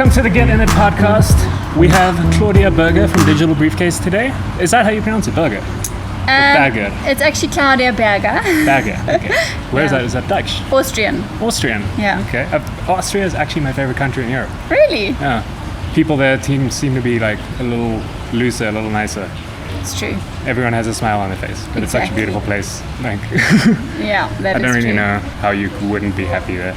Welcome to the Get In.It Podcast. We have Claudia Berger from Digital Briefcase today. Is that how you pronounce it, Berger? Berger. It's actually Claudia Berger. Berger, okay. Where is that? Is that Dutch? Austrian. Austrian? Yeah. Okay. Austria is actually my favorite country in Europe. Really? Yeah. People there seem to be like a little looser, a little nicer. It's true. Everyone has a smile on their face, but It's such a beautiful place. Like, yeah, that I don't really know how you wouldn't be happy there.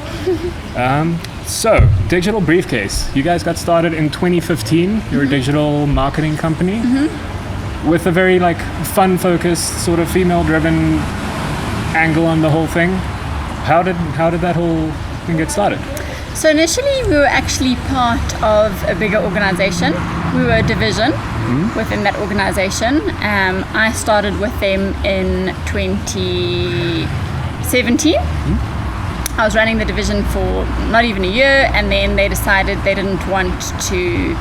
So, Digital Briefcase. You guys got started in 2015. You're a digital marketing company with a very fun-focused, sort of female-driven angle on the whole thing. How did that whole thing get started? So initially, we were actually part of a bigger organization. We were a division within that organization. I started with them in 2017. I was running the division for not even a year, and then they decided they didn't want to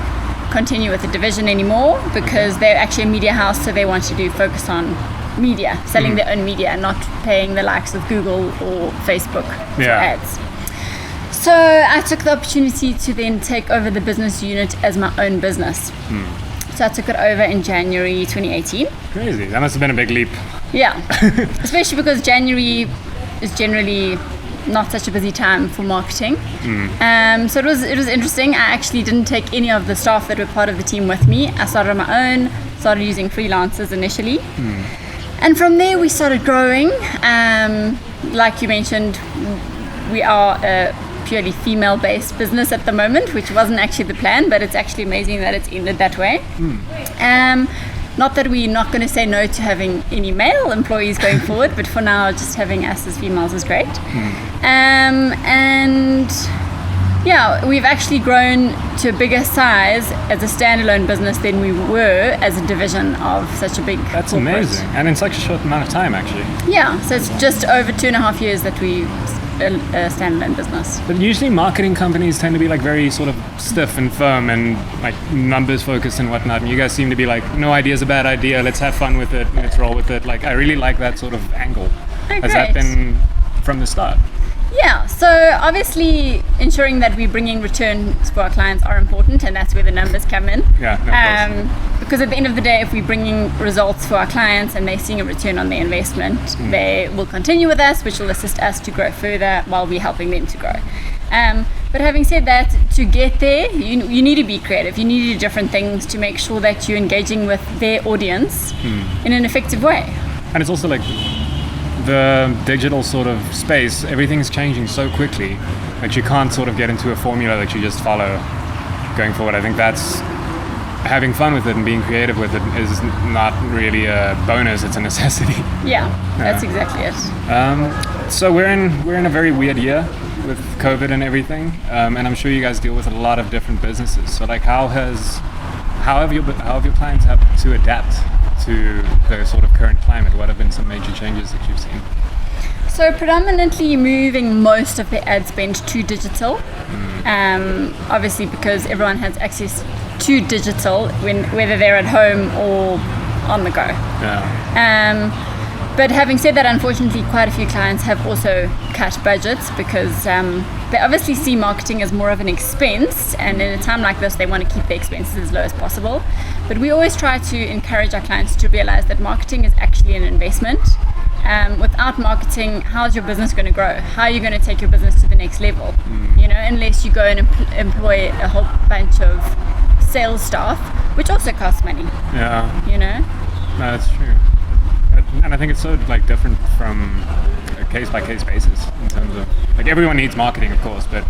continue with the division anymore because they're actually a media house, so they wanted to focus on media, selling their own media, and not paying the likes of Google or Facebook for ads. So I took the opportunity to then take over the business unit as my own business. So I took it over in January 2018. Crazy. That must have been a big leap. Yeah. Especially because January is generally not such a busy time for marketing. So it was interesting. I actually didn't take any of the staff that were part of the team with me. I started on my own, started using freelancers initially. And from there we started growing. Like you mentioned, we are a purely female-based business at the moment, which wasn't actually the plan, but it's actually amazing that it's ended that way. Not that we're not going to say no to having any male employees going forward, but for now, just having us as females is great. And yeah, we've actually grown to a bigger size as a standalone business than we were as a division of such a big That's corporate. Amazing. And in such a short amount of time, actually. Yeah, so it's just over 2.5 years that we a standalone business. But usually marketing companies tend to be very sort of stiff and firm and numbers focused and whatnot, and you guys seem to be no idea's a bad idea, let's have fun with it, let's roll with it. I really like that sort of angle. Has that been from the start? Yeah, so obviously ensuring that we're bringing returns for our clients are important, and that's where the numbers come in. Yeah, of course. Because at the end of the day, if we're bringing results for our clients and they're seeing a return on their investment, they will continue with us, which will assist us to grow further while we're helping them to grow. But having said that, to get there, you need to be creative. You need to do different things to make sure that you're engaging with their audience in an effective way. And it's also the digital sort of space, everything's changing so quickly that you can't sort of get into a formula that you just follow going forward. I think that's having fun with it and being creative with it is not really a bonus, it's a necessity. Yeah, that's exactly it. So we're in a very weird year with COVID and everything, and I'm sure you guys deal with a lot of different businesses. So how have your clients had to adapt to the sort of current climate? What have been some major changes that you've seen? So predominantly moving most of the ad spend to digital, obviously because everyone has access to digital whether they're at home or on the go. Yeah. But having said that, unfortunately, quite a few clients have also cut budgets because they obviously see marketing as more of an expense, and in a time like this, they want to keep the expenses as low as possible. But we always try to encourage our clients to realize that marketing is actually an investment. Without marketing, how's your business going to grow? How are you going to take your business to the next level? Unless you go and employ a whole bunch of sales staff, which also costs money. Yeah. No, that's true. And I think it's so different from a case-by-case basis in terms of everyone needs marketing, of course, but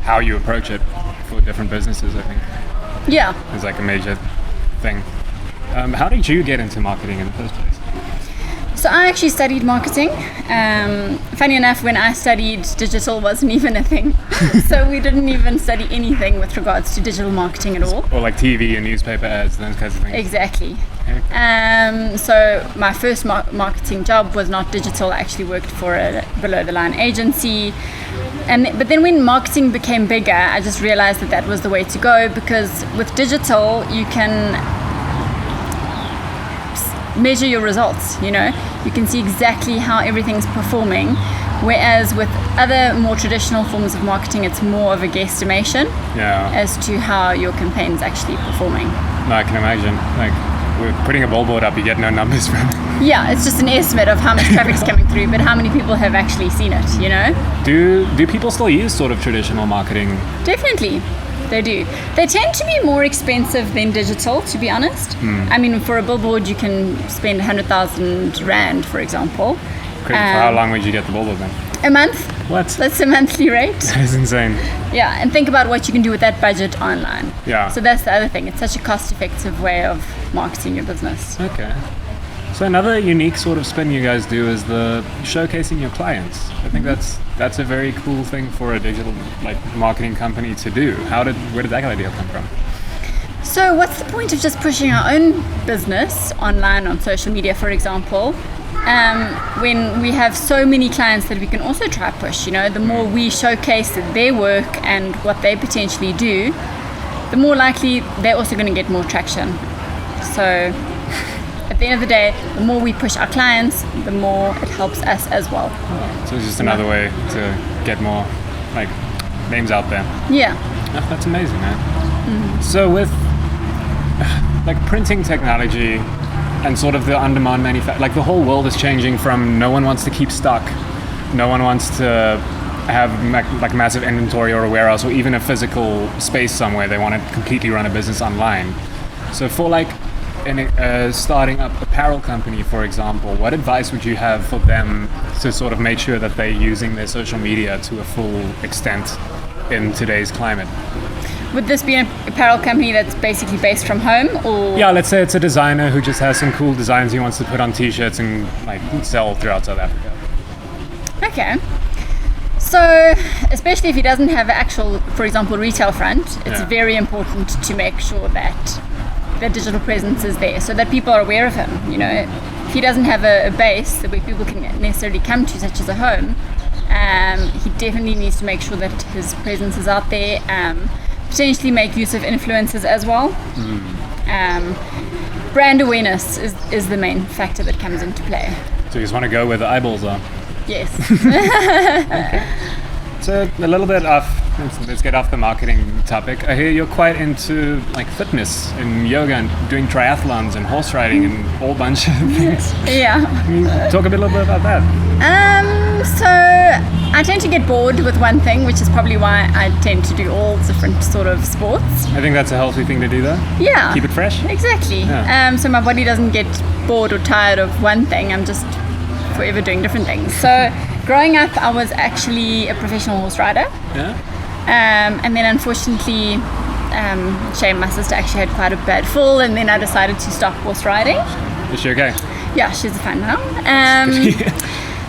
how you approach it for different businesses, I think, is a major thing. How did you get into marketing in the first place? So I actually studied marketing. Funny enough, when I studied, digital wasn't even a thing. So we didn't even study anything with regards to digital marketing at all. Or TV and newspaper ads and those kinds of things. Exactly. So my first marketing job was not digital. I actually worked for a below-the-line agency. But then when marketing became bigger, I just realized that was the way to go, because with digital, you can measure your results. You can see exactly how everything's performing Whereas with other more traditional forms of marketing, it's more of a guesstimation as to how your campaign's actually performing. No, I can imagine. Like, we're putting a billboard up, you get no numbers from it. Yeah, it's just an estimate of how much traffic's coming through, but how many people have actually seen it, you know? Do people still use sort of traditional marketing? Definitely. They do. They tend to be more expensive than digital, to be honest. I mean, for a billboard, you can spend 100,000 Rand, for example. For how long would you get the billboard then? A month. What? That's a monthly rate. That is insane. Yeah, and think about what you can do with that budget online. Yeah. So that's the other thing. It's such a cost-effective way of marketing your business. Okay. So another unique sort of spin you guys do is the showcasing your clients. I think that's a very cool thing for a digital marketing company to do. Where did that idea come from? So what's the point of just pushing our own business online on social media, for example, when we have so many clients that we can also try push? You know, the more we showcase their work and what they potentially do, the more likely they're also going to get more traction. So at the end of the day, the more we push our clients, the more it helps us as well. So it's just another way to get more names out there. Yeah. Oh, that's amazing, man. So with printing technology and sort of the on-demand manufacturing, the whole world is changing from no one wants to keep stock, no one wants to have massive inventory or a warehouse or even a physical space somewhere. They want to completely run a business online. So for starting up apparel company, for example, what advice would you have for them to sort of make sure that they're using their social media to a full extent in today's climate? Would this be an apparel company that's basically based from home, or? Yeah, let's say it's a designer who just has some cool designs he wants to put on t-shirts and sell throughout South Africa. Okay. So, especially if he doesn't have actual, for example, retail front, it's very important to make sure that the digital presence is there so that people are aware of him. You know, if he doesn't have a base where people can necessarily come to, such as a home, he definitely needs to make sure that his presence is out there. Potentially make use of influencers as well. Brand awareness is the main factor that comes into play. So you just want to go where the eyeballs are? Yes. Okay. So a little bit off, let's get off the marketing topic. I hear you're quite into fitness and yoga and doing triathlons and horse riding and a whole bunch of things. Yeah. Can you talk a little bit about that? So I tend to get bored with one thing, which is probably why I tend to do all different sort of sports. I think that's a healthy thing to do though. Yeah. Keep it fresh. Exactly. Yeah. So my body doesn't get bored or tired of one thing. I'm just forever doing different things. So growing up, I was actually a professional horse rider. Yeah. And then unfortunately, Shane, my sister, actually had quite a bad fall, and then I decided to stop horse riding. Is she okay? Yeah, she's fine now.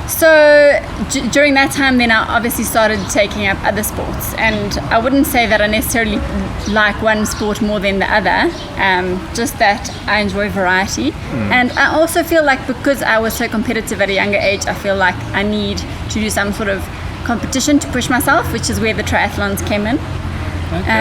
So during that time, then I obviously started taking up other sports, and I wouldn't say that I necessarily like one sport more than the other, just that I enjoy variety. And I also feel like because I was so competitive at a younger age, I feel like I need to do some sort of competition to push myself, which is where the triathlons came in. Okay.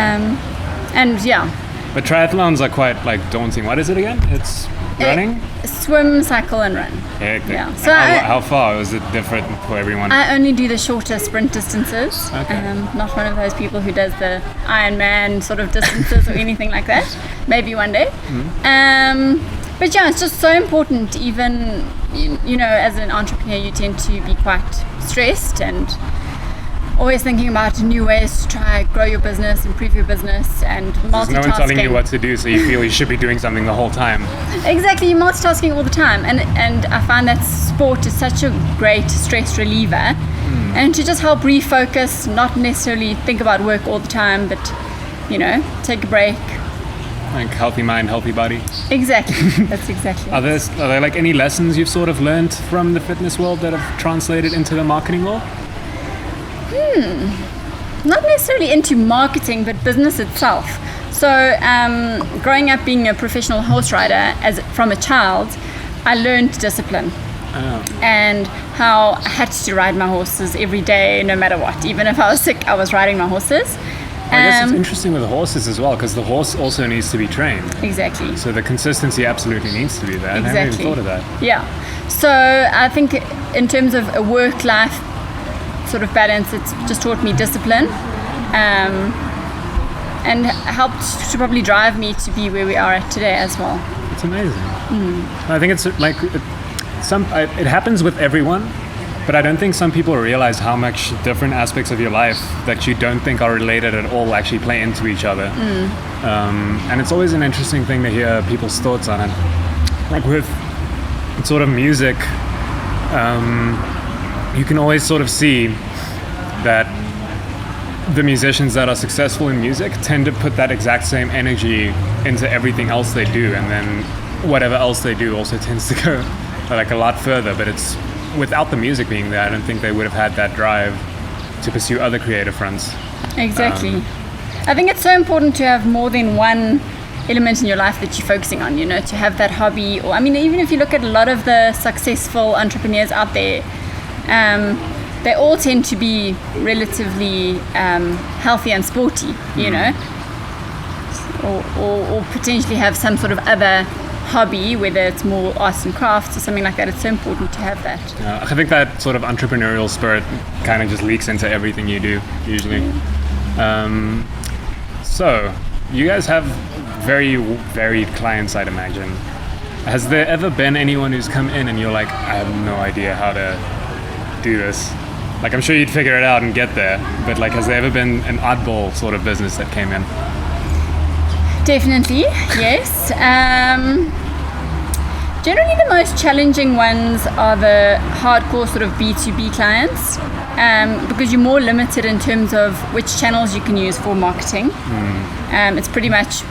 And yeah. But triathlons are quite daunting. What is it again? It's running? Swim, cycle and run. Yeah. So how far? Is it different for everyone? I only do the shorter sprint distances. Okay. Not one of those people who does the Ironman sort of distances or anything like that. Maybe one day. But yeah, it's just so important. Even as an entrepreneur, you tend to be quite stressed and always thinking about new ways to try grow your business, improve your business, and multitasking. There's no one telling you what to do, so you feel you should be doing something the whole time. Exactly, you're multitasking all the time, and I find that sport is such a great stress reliever, and to just help refocus, not necessarily think about work all the time, but take a break. Like healthy mind, healthy body. Exactly, that's exactly. Are there any lessons you've sort of learned from the fitness world that have translated into the marketing world? Not necessarily into marketing, but business itself. So growing up being a professional horse rider from a child, I learned discipline. And how I had to ride my horses every day, no matter what. Even if I was sick, I was riding my horses. I guess it's interesting with the horses as well, because the horse also needs to be trained. Exactly. So the consistency absolutely needs to be there. Exactly. I never even thought of that. Yeah. So I think in terms of a work-life sort of balance. It's just taught me discipline, and helped to probably drive me to be where we are at today as well. It's amazing. I think it's like it happens with everyone, but I don't think some people realize how much different aspects of your life that you don't think are related at all actually play into each other. And it's always an interesting thing to hear people's thoughts on it. Like with sort of music, you can always sort of see that the musicians that are successful in music tend to put that exact same energy into everything else they do, and then whatever else they do also tends to go like a lot further. But it's without the music being there, I don't think they would have had that drive to pursue other creative fronts. Exactly. I think it's so important to have more than one element in your life that you're focusing on, you know, to have that hobby. Or I mean, even if you look at a lot of the successful entrepreneurs out there, they all tend to be relatively healthy and sporty, you know, or potentially have some sort of other hobby, whether it's more arts and crafts or something like that. It's so important to have that. I think that sort of entrepreneurial spirit kind of just leaks into everything you do, usually. So, you guys have very varied clients, I'd imagine. Has there ever been anyone who's come in and you're like, I have no idea how to do this? Like, I'm sure you'd figure it out and get there, but like, has there ever been an oddball sort of business that came in? Definitely, yes. Generally the most challenging ones are the hardcore sort of B2B clients, because you're more limited in terms of which channels you can use for marketing. It's pretty much,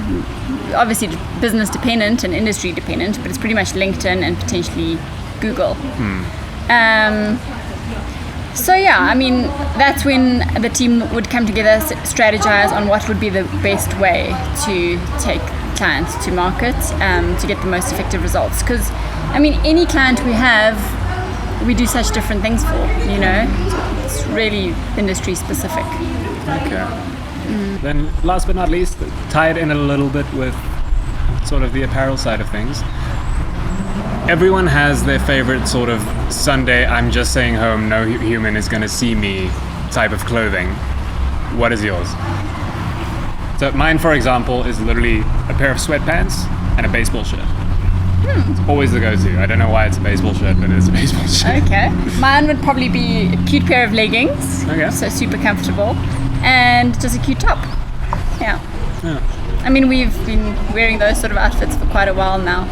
obviously business dependent and industry dependent, but it's pretty much LinkedIn and potentially Google. So yeah, I mean, that's when the team would come together, strategize on what would be the best way to take clients to market, to get the most effective results. Because, I mean, any client we have, we do such different things for, you know. It's really industry specific. Okay. Then last but not least, tie it in a little bit with sort of the apparel side of things. Everyone has their favorite sort of Sunday, I'm just staying home, no human is going to see me type of clothing. What is yours? So mine, for example, is literally a pair of sweatpants and a baseball shirt. It's always the go-to. I don't know why it's a baseball shirt, but it is a baseball shirt. Okay. Mine would probably be a cute pair of leggings. Okay. So super comfortable. And just a cute top. Yeah. I mean, we've been wearing those sort of outfits for quite a while now.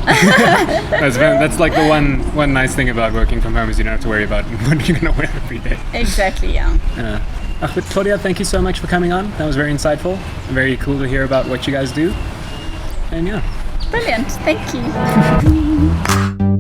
That's like the one nice thing about working from home is you don't have to worry about what you're going to wear every day. Exactly, yeah. But Claudia, thank you so much for coming on. That was very insightful. Very cool to hear about what you guys do. And yeah. Brilliant. Thank you.